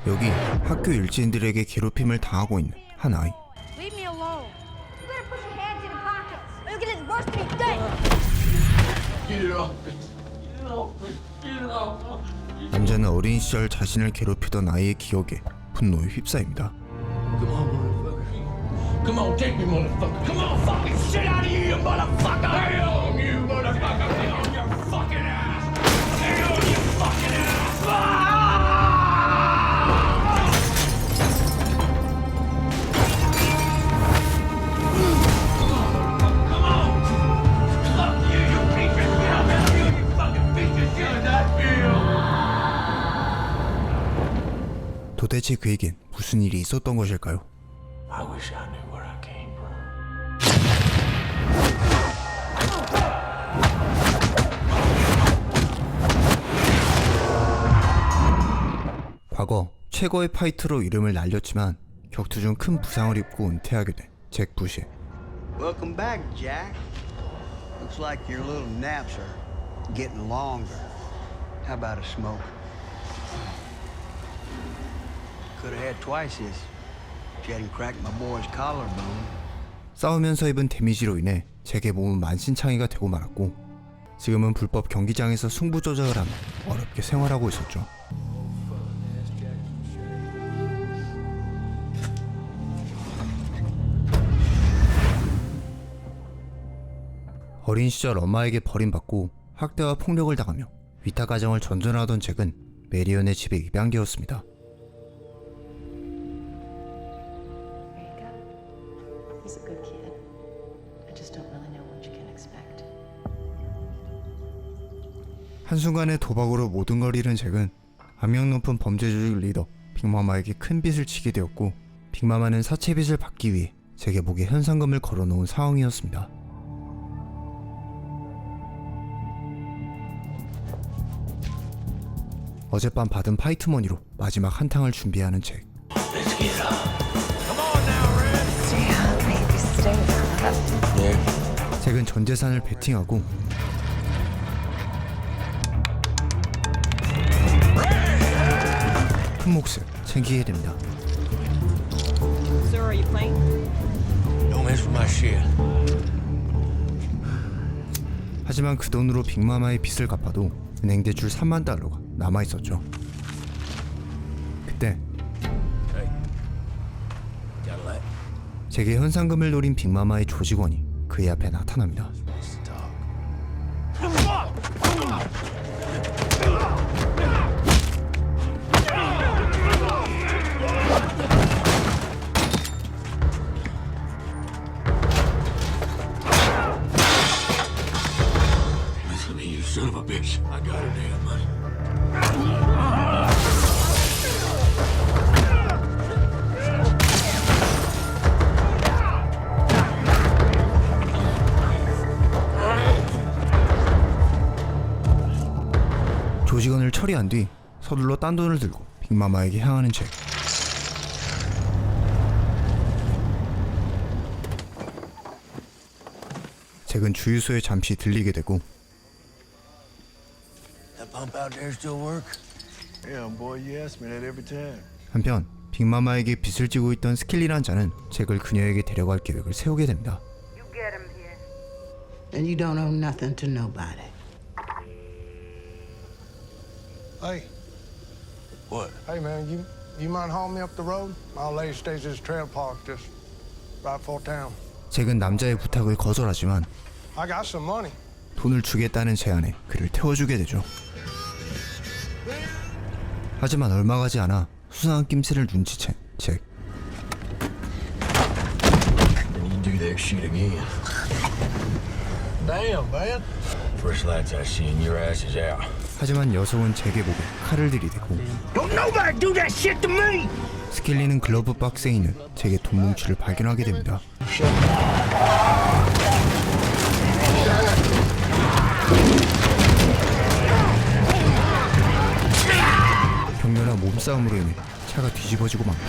여기 학교 일진들에게 괴롭힘을 당하고 있는 한 아이. Leave me alone. You better put your hands in your pockets, or you'll get it worse than you think. Get it off me. Get it off me. Get it off me. 남자는 어린 시절 자신을 괴롭히던 아이의 기억에 분노에 휩싸입니다. Come on, motherfucker. Come on, take me, motherfucker. Come on, fucking shit out of you, you motherfucker. Hang on, you motherfucker. Hang on your fucking ass. Hang on your fucking ass. Ah! Come on. Fuck you, you piece of shit. I'll tell you, you fucking piece of shit. That feel. 도대체 그에겐 무슨 일이 있었던 것일까요? I wish I knew where I came from. 과거 최고의 파이터로 이름을 날렸지만 격투 중 큰 부상을 입고 은퇴하게 된 잭 부시. Welcome back, Jack. Looks like your little naps are getting longer. How about a smoke? Could have had twice this. If you hadn't cracked my boy's collarbone. 싸우면서 입은 데미지로 인해 잭의 몸은 만신창이가 되고 말았고 지금은 불법 경기장에서 승부 조작을 하며 어렵게 생활하고 있었죠. 어린 시절 엄마에게 버림받고 학대와 폭력을 당하며 위탁 가정을 전전하던 잭은 메리언의 집에 입양되었습니다. There you go. He's a good kid. I just don't really know what you can expect. 한순간의 도박으로 모든 걸 잃은 잭은 악명 높은 범죄 조직 리더 빅마마에게 큰 빚을 지게 되었고 빅마마는 사채 빚을 받기 위해 잭의 목에 현상금을 걸어놓은 상황이었습니다. 어젯밤 받은 파이트머니로 마지막 한탕을 준비하는 잭. Let's get it on. Yeah, maybe stay with Yeah. 잭은 전 재산을 베팅하고 큰 몫을 챙기게 됩니다. Sir, are you playing? Don't mess with my shit. 하지만 그 돈으로 빅마마의 빚을 갚아도 은행 대출 3만 달러가 남아있었죠. 그때 Hey. Got a light? 잭의 현상금을 노린 빅마마의 조직원이 그의 앞에 나타납니다. Listen to me, you son of a bitch. I got her damn money. 조직원을 처리한 뒤 서둘러 딴 돈을 들고 빅마마에게 향하는 잭. 잭은 주유소에 잠시 들리게 되고 That pump out there still work? Yeah, boy, you ask me that every time. 한편 빅마마에게 빚을 지고 있던 스킬리란 자는 잭을 그녀에게 데려갈 계획을 세우게 됩니다. You get him here. And you don't owe nothing to nobody. Hey, What? hey, man, you mind hauling me up the road? My old lady stays at this trailer park just right before town. 잭은 남자의 부탁을 거절하지만 I got some money. 돈을 주겠다는 제안에 그를 태워주게 되죠. 하지만 얼마 가지 않아 수상한 낌새를 눈치챈 잭. And you do that shit again. Damn, man. First lights I see and your ass is out. 하지만 녀석은 잭의 목에 칼을 들이대고 Don't nobody do that shit to me! 스킬리는 글러브 박스에 있는 잭의 돈 뭉치를 발견하게 됩니다. 격렬한 몸싸움으로 인해 차가 뒤집어지고 맙니다.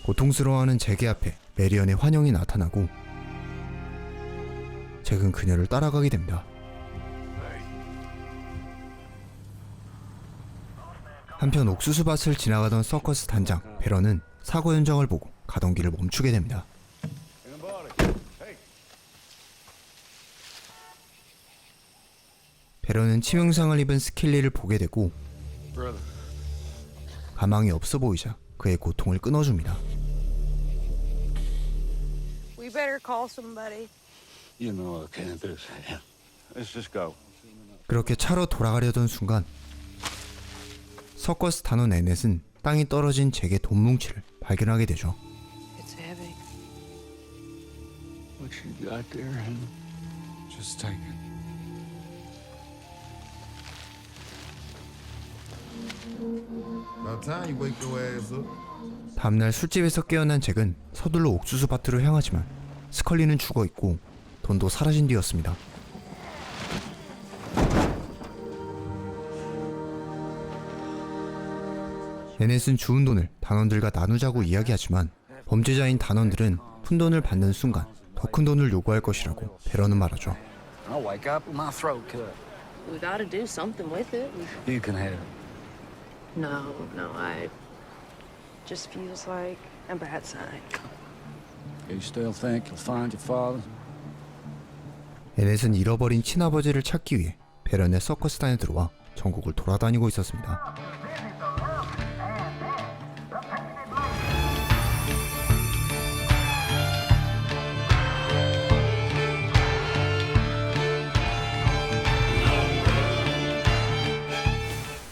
고통스러워하는 잭의 앞에 메리언의 환영이 나타나고 잭은 그녀를 따라가게 됩니다. 한편 옥수수밭을 지나가던 서커스 단장 베런은 사고 현장을 보고 가던 길을 멈추게 됩니다. 베런은 치명상을 입은 스켈리를 보게 되고 가망이 없어 보이자 그의 고통을 끊어줍니다. We better call somebody. You know I can't do this. Let's just go. 그렇게 차로 돌아가려던 순간 서커스 단원 애넷은 땅이 떨어진 잭의 돈 뭉치를 발견하게 되죠. It's heavy. What you got there? Just take it. About time you wake your ass up. 다음날 술집에서 깨어난 잭은 서둘러 옥수수 밭으로 향하지만 스컬리는 죽어 있고 돈도 사라진 뒤였습니다. 애넷은 주운 돈을 단원들과 나누자고 이야기하지만 범죄자인 단원들은 푼돈을 받는 순간 더 큰 돈을 요구할 것이라고 베런은 말하죠. I'll wake up with my throat cut. We gotta do something with it. You can have it. No, I just feels like a bad sign. You still think you'll find your father? 애넷은 잃어버린 친아버지를 찾기 위해 베런의 서커스단에 들어와 전국을 돌아다니고 있었습니다.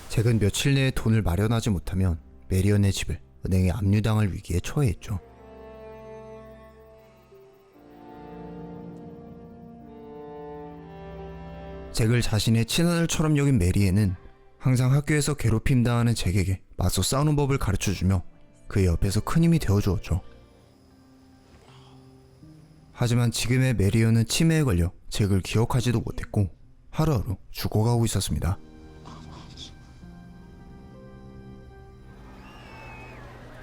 잭은 며칠 내에 돈을 마련하지 못하면 메리언의 집을 은행에 압류당할 위기에 처해있죠. 잭을 자신의 친아들처럼 여긴 메리앤은 항상 학교에서 괴롭힘 당하는 잭에게 맞서 싸우는 법을 가르쳐주며 그의 옆에서 큰 힘이 되어주었죠. 하지만 지금의 메리언은 치매에 걸려 잭을 기억하지도 못했고 하루하루 죽어가고 있었습니다.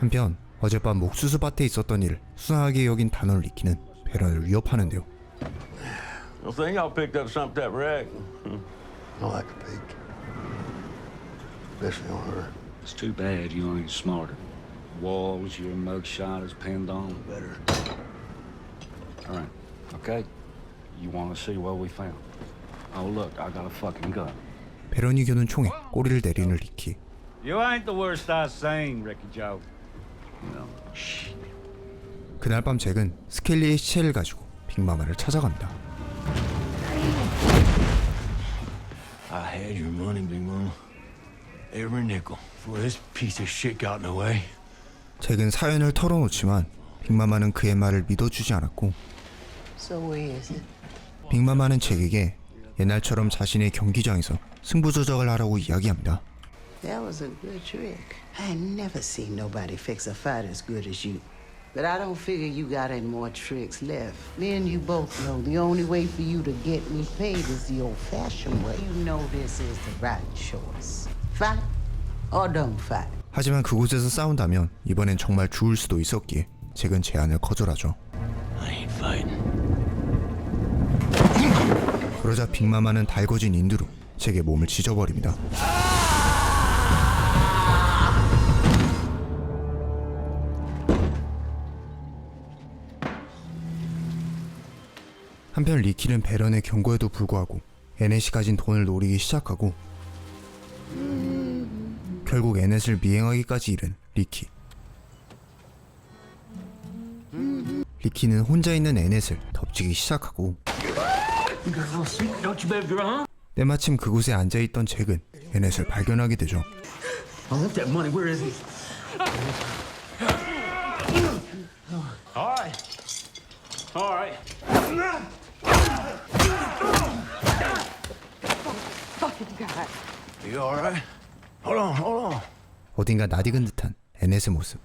한편 어젯밤 옥수수 밭에 있었던 일을 수상하게 여긴 단원을 리키는 베런을 위협하는데요. I think y'all picked up something that wreck. I like a peek. Especially on her. It's too bad you ain't smarter. Walls, your mugshot is pinned on. Better. All right, okay? You want to see what we found? Oh, look, I got a fucking gun. 베런이 겨눈 총에 꼬리를 내리는 리키. You ain't the worst I've seen, Ricky Joe. No, shit. 그날 밤 잭은 스켈리의 시체를 가지고 빅마마를 찾아갑니다. I had your money, Big Mama. Every nickel. Before this piece of shit got in the way. 잭은 사연을 털어놓지만 빅마마는 그의 말을 믿어주지 않았고 So where is it? 빅마마는 잭에게 옛날처럼 자신의 경기장에서 승부 조작을 하라고 이야기합니다. That was a good trick. I ain't never seen nobody fix a fight as good as you. But I don't figure you got any more tricks left. Me and you both know the only way for you to get me paid is the old-fashioned way. You know this is the right choice. Fight or don't fight. 하지만 그곳에서 싸운다면 이번엔 정말 죽을 수도 있었기에 잭은 제안을 거절하죠. I ain't fighting. 그러자 빅마마는 달궈진 인두로 잭의 몸을 찢어버립니다. 한편 리키는 베런의 경고에도 불구하고 애넷이 가진 돈을 노리기 시작하고 결국 애넷을 미행하기까지 이른 리키. 리키는 혼자 있는 애넷을 덮치기 시작하고 때마침 그곳에 앉아있던 잭은 애넷을 발견하게 되죠. I left that money. Where is he? All right. All right. Fucking God. You all right? Hold on. 어딘가 낯익은 듯한 애넷의 모습.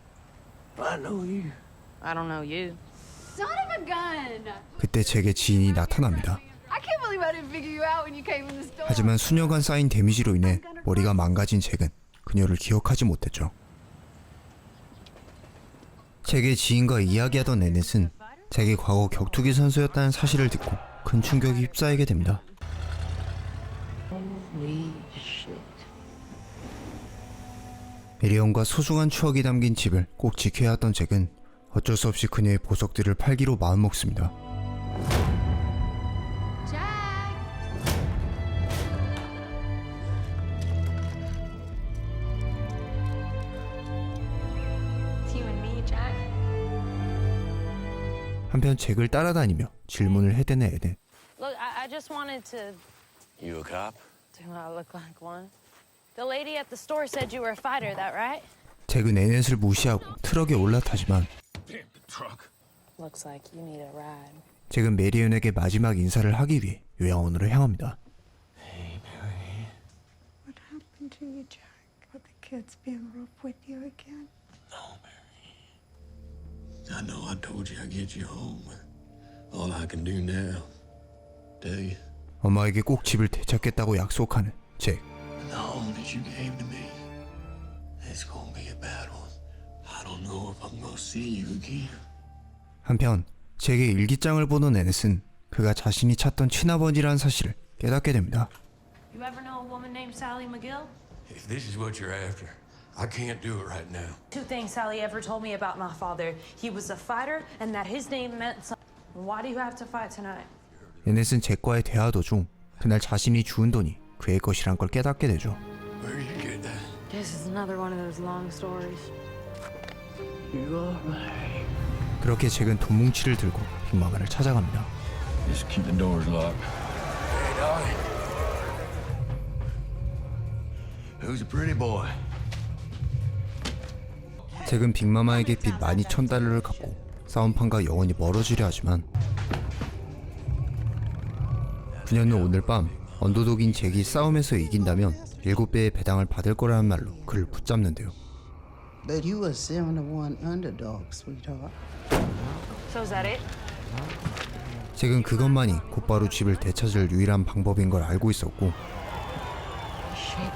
I know you. I don't know you. Son of a gun! 그때 잭의 지인이 나타납니다. I can't believe I didn't figure you out when you came in the store. 하지만 수년간 쌓인 데미지로 인해 머리가 망가진 잭은 그녀를 기억하지 못했죠. 잭의 지인과 이야기하던 애넷은 잭이 과거 격투기 선수였다는 사실을 듣고 큰 충격이 휩싸이게 됩니다. Holy shit. 메리언과 소중한 추억이 담긴 집을 꼭 지켜야 했던 잭은 어쩔 수 없이 그녀의 보석들을 팔기로 마음먹습니다. It's you and me, Jack. 한편 잭을 따라다니며 질문을 해대는 에덴. Look, I just wanted to. You a cop? Do I look like one? The lady at the store said you were a fighter, that right? 잭은 에넷을 무시하고 트럭에 올라타지만 Looks like you need a ride. 잭은 메리언에게 마지막 인사를 하기 위해 요양원으로 향합니다. What happened to you, Jack? Are the kids being rough with you again? No, Mary. I know I told you I'd get you home, but all I can do now, tell you, 엄마에게 꼭 집을 되찾겠다고 약속하는 잭. the home that you gave to me, it's gonna be a bad one. I don't know if I'm gonna see you again. 한편 잭의 일기장을 보는 에넷은 그가 자신이 찾던 친아버지라는 사실을 깨닫게 됩니다. You ever know a woman named Sally McGill? If this is what you're after, I can't do it right now. Two things Sally ever told me about my father. He was a fighter and that his name meant something. Why do you have to fight tonight? 에넷은 잭과의 대화 도중 그날 자신이 주운 돈이 그의 것이란 걸 깨닫게 되죠. Where did you get that? This is another one of those long stories. You are right. 그렇게 잭은 돈 뭉치를 들고 빅마마를 찾아갑니다. Just keep the doors locked. Hey, Dolly. Who's a pretty boy? 잭은 빅마마에게 빚 12,000달러를 갚고 싸움판과 영원히 멀어지려 하지만 9년 후 오늘 밤 언더독인 잭이 싸움에서 이긴다면 7배의 배당을 받을 거라는 말로 그를 붙잡는데요. But you a 7-1 underdog, sweetheart. So is that it? 잭은 그것만이 곧바로 집을 되찾을 유일한 방법인 걸 알고 있었고 Shit.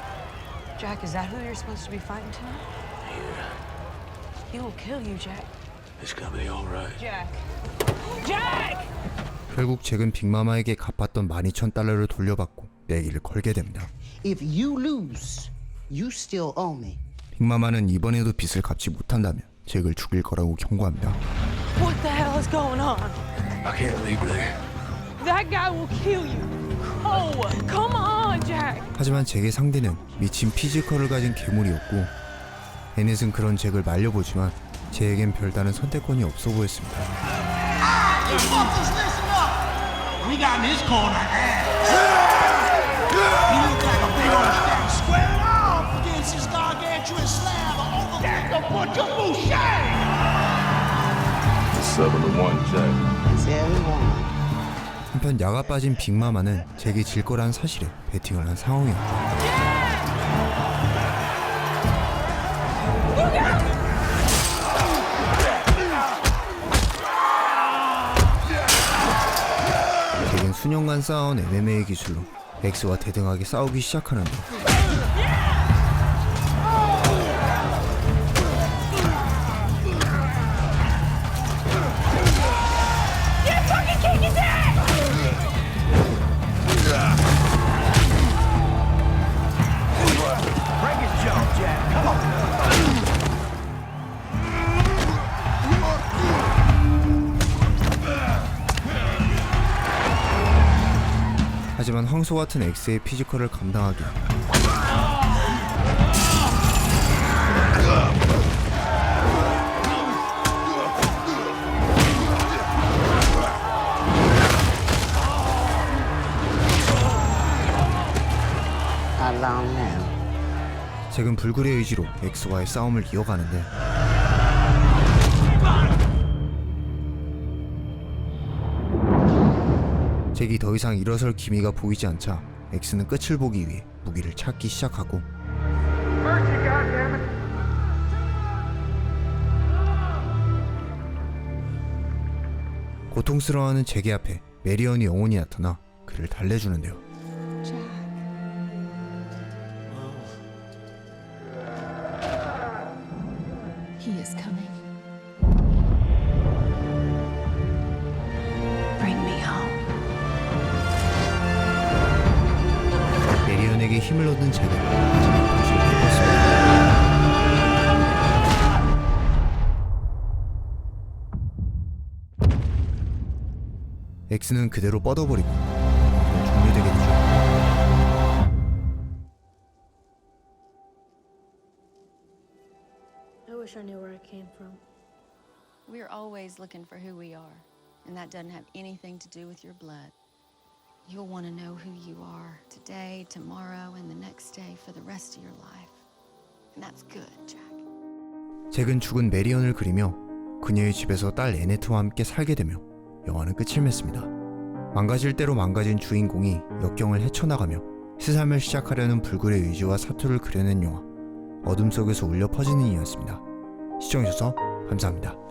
Jack, is that who you're supposed to be fighting tonight? He will kill you, Jack. It's gonna be all right. Jack! Jack! 결국 잭은 빅마마에게 갚았던 12,000달러를 돌려받고 내기를 걸게 됩니다. If you lose, you still owe me. 빅마마는 이번에도 빚을 갚지 못한다면 잭을 죽일 거라고 경고합니다. What the hell is going on? I can't leave there. That guy will kill you. Oh, come on, Jack. 하지만 잭의 상대는 미친 피지컬을 가진 괴물이었고 에넷은 그런 잭을 말려보지만 잭에겐 별다른 선택권이 없어 보였습니다. We got in this corner. He looked like a big old stack squared off against this gargantuan slab of over. That's a bunch of bullshit. 7-1, Jack. 7-1. 한편 야가 빠진 빅마마는 잭이 질 거란 사실에 베팅을 한 상황이었죠. 잭은 수년간 쌓아온 MMA 기술로 엑스와 대등하게 싸우기 시작하는데 하지만 황소 같은 엑스의 피지컬을 감당하기 How long now? 잭은 불굴의 의지로 엑스와의 싸움을 이어가는데 잭이 더 이상 일어설 기미가 보이지 않자 엑스는 끝을 보기 위해 무기를 찾기 시작하고 고통스러워하는 잭의 앞에 메리언이 영혼이 나타나 그를 달래주는데요. He is coming. Bring me home. 메리언에게 힘을 얻는 잭은 마지막 도시를 밟았습니다. X는 그대로 뻗어버리고 종료되게 되죠. I wish I knew where I came from. We're always looking for who we are, and that doesn't have anything to do with your blood. You'll want to know who you are today, tomorrow, and the next day for the rest of your life. And that's good, Jack. 잭은 죽은 메리언을 그리며 그녀의 집에서 딸 애네트와 함께 살게 되며 영화는 끝을 맺습니다. 망가질 대로 망가진 주인공이 역경을 헤쳐나가며 세상을 시작하려는 불굴의 의지와 사투를 그려낸 영화 어둠 속에서 울려 퍼지는 이였습니다. 시청해주셔서 감사합니다.